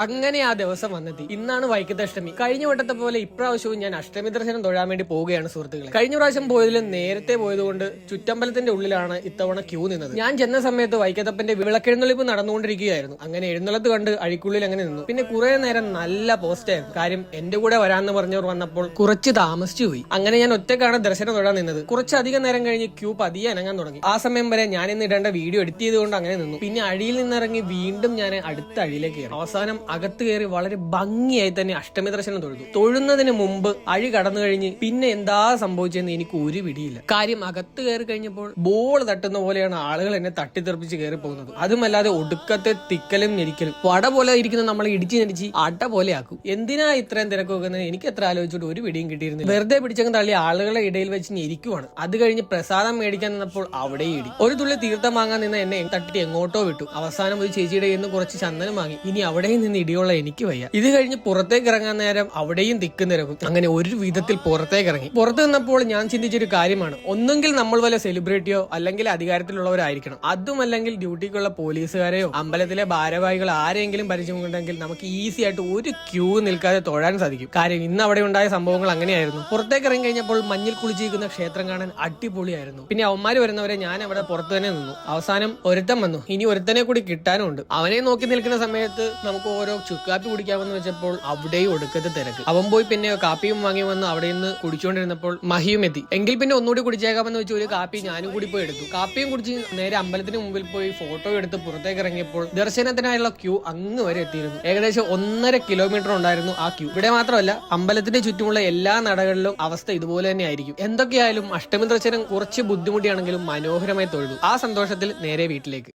അങ്ങനെ ആ ദിവസം വന്നെത്തി. ഇന്നാണ് വൈക്കത്തെ അഷ്ടമി. കഴിഞ്ഞ വട്ടത്തെ പോലെ ഇപ്രാവശ്യവും ഞാൻ അഷ്ടമി ദർശനം തൊഴാൻ വേണ്ടി പോവുകയാണ് സുഹൃത്തുക്കളെ. കഴിഞ്ഞ പ്രാവശ്യം പോയതിലും നേരത്തെ പോയതുകൊണ്ട് ചുറ്റമ്പലത്തിന്റെ ഉള്ളിലാണ് ഇത്തവണ ക്യൂ നിന്നത്. ഞാൻ ചെന്ന സമയത്ത് വൈക്കത്തപ്പന്റെ വിളക്കെഴുന്നള്ളിപ്പ് നടന്നുകൊണ്ടിരിക്കുകയായിരുന്നു. അങ്ങനെ എഴുന്നള്ളത്ത് കണ്ട് അഴിക്കുള്ളിൽ അങ്ങനെ നിന്നു. പിന്നെ കുറെ നേരം നല്ല പോസ്റ്റായിരുന്നു. കാര്യം എന്റെ കൂടെ വരാന്ന് പറഞ്ഞവർ വന്നപ്പോൾ കുറച്ച് താമസിച്ചു പോയി. അങ്ങനെ ഞാൻ ഒറ്റക്കാണ് ദർശനം തൊഴാൻ നിന്നത്. കുറച്ചധികം നേരം കഴിഞ്ഞ് ക്യൂ പതിയെ അനങ്ങാൻ തുടങ്ങി. ആ സമയം വരെ ഞാൻ ഇന്ന് ഇടേണ്ട വീഡിയോ എഡിറ്റ് ചെയ്തുകൊണ്ട് അങ്ങനെ നിന്നു. പിന്നെ അഴിയിൽ നിന്നിറങ്ങി വീണ്ടും ഞാൻ അടുത്ത അഴിയിലേക്ക് കയറി. അവസാനം അകത്ത് കയറി വളരെ ഭംഗിയായി തന്നെ അഷ്ടമി ദർശനം തൊഴുതു. തൊഴുന്നതിന് മുമ്പ് അഴി കടന്നു കഴിഞ്ഞ് പിന്നെ എന്താ സംഭവിച്ചെന്ന് എനിക്ക് ഒരു പിടിയില്ല. കാര്യം അകത്ത് കയറി കഴിഞ്ഞപ്പോൾ ബോൾ തട്ടുന്ന പോലെയാണ് ആളുകൾ എന്നെ തട്ടിത്തെറിപ്പിച്ച് കയറി പോകുന്നത്. അതുമല്ലാതെ ഒടുക്കത്തെ തിക്കലും ഞെരിക്കലും. വട പോലെ ഇരിക്കുന്ന നമ്മളെ ഇടിച്ച് ഞെരിച്ച് അട പോലെ ആക്കും. എന്തിനാ ഇത്രയും തിരക്ക് വെക്കുന്നത് എനിക്ക് എത്ര ആലോചിച്ചിട്ട് ഒരു പിടിയും കിട്ടിയിരുന്നില്ല. വെറുതെ പിടിച്ചങ്ങ് തള്ളി ആളുകളെ ഇടയിൽ വെച്ച് ഞെരിക്കുവാണ്. അത് കഴിഞ്ഞ് പ്രസാദം മേടിക്കാൻ നിന്നപ്പോൾ അവിടെ ഇടി. ഒരു തുള്ളി തീർത്ഥം വാങ്ങാൻ നിന്ന് എന്നെ തട്ടിട്ട് എങ്ങോട്ടോ വിട്ടു. അവസാനം ഒരു ചേച്ചിയുടെ കയ്യിൽ നിന്ന് കുറച്ച് ചന്ദനം വാങ്ങി. ഇനി അവിടെയും നിന്ന് ഇടിയുള്ള എനിക്ക് വയ്യ. ഇത് കഴിഞ്ഞ് പുറത്തേക്ക് ഇറങ്ങാൻ നേരം അവിടെയും തിക്കുന്നിരക്കും. അങ്ങനെ ഒരു വിധത്തിൽ പുറത്തേക്ക് ഇറങ്ങി. പുറത്ത് നിന്നപ്പോൾ ഞാൻ ചിന്തിച്ചൊരു കാര്യമാണ്, ഒന്നെങ്കിൽ നമ്മൾ വല്ല സെലിബ്രിറ്റിയോ അല്ലെങ്കിൽ അധികാരത്തിലുള്ളവരായിരിക്കണം. അതുമല്ലെങ്കിൽ ഡ്യൂട്ടിക്കുള്ള പോലീസുകാരെയോ അമ്പലത്തിലെ ഭാരവാഹികൾ ആരെങ്കിലും പരിചയമുണ്ടെങ്കിൽ നമുക്ക് ഈസി ആയിട്ട് ഒരു ക്യൂ നിൽക്കാതെ തൊഴാൻ സാധിക്കും. കാര്യം ഇന്ന് അവിടെ ഉണ്ടായ സംഭവങ്ങൾ അങ്ങനെയായിരുന്നു. പുറത്തേക്ക് ഇറങ്ങി കഴിഞ്ഞപ്പോൾ മഞ്ഞിൽ കുളിച്ചിരിക്കുന്ന ക്ഷേത്രം കാണാൻ അടിപൊളിയായിരുന്നു. പിന്നെ അവന്മാര് വരുന്നവരെ ഞാൻ അവിടെ പുറത്ത് തന്നെ നിന്നു. അവസാനം ഒരുത്തൻ വന്നു. ഇനി ഒരുത്തനെ കൂടി കിട്ടാനും ഉണ്ട്. അവനെ നോക്കി നിൽക്കുന്ന സമയത്ത് നമുക്ക് ഓരോ ചുക്കാപ്പി കുടിക്കാമെന്ന് വെച്ചപ്പോൾ അവിടെയും ഒടുക്കത്തെ തിരക്ക്. അവൻ പോയി പിന്നെ കാപ്പിയും വാങ്ങി വന്ന് അവിടെ നിന്ന് കുടിച്ചുകൊണ്ടിരുന്നപ്പോൾ മഹിയും എത്തി. എങ്കിൽ പിന്നെ ഒന്നുകൂടി കുടിച്ചേക്കാമെന്ന് വെച്ച് ഒരു കാപ്പി ഞാനും കൂടി പോയി എടുത്തു. കാപ്പിയും കുടിച്ച് നേരെ അമ്പലത്തിന് മുമ്പിൽ പോയി ഫോട്ടോ എടുത്ത് പുറത്തേക്ക് ഇറങ്ങിയപ്പോൾ ദർശനത്തിനായുള്ള ക്യൂ അങ്ങ് വരെ എത്തിയിരുന്നു. ഏകദേശം 1.5 കിലോമീറ്റർ ഉണ്ടായിരുന്നു ആ ക്യൂ. ഇവിടെ മാത്രമല്ല, അമ്പലത്തിന്റെ ചുറ്റുമുള്ള എല്ലാ നടകളിലും അവസ്ഥ ഇതുപോലെ തന്നെ ആയിരിക്കും. എന്തൊക്കെയായാലും അഷ്ടമി ദർശനം കുറച്ച് ബുദ്ധിമുട്ടിയാണെങ്കിലും മനോഹരമായി തൊഴുതു. ആ സന്തോഷത്തിൽ നേരെ വീട്ടിലേക്ക്.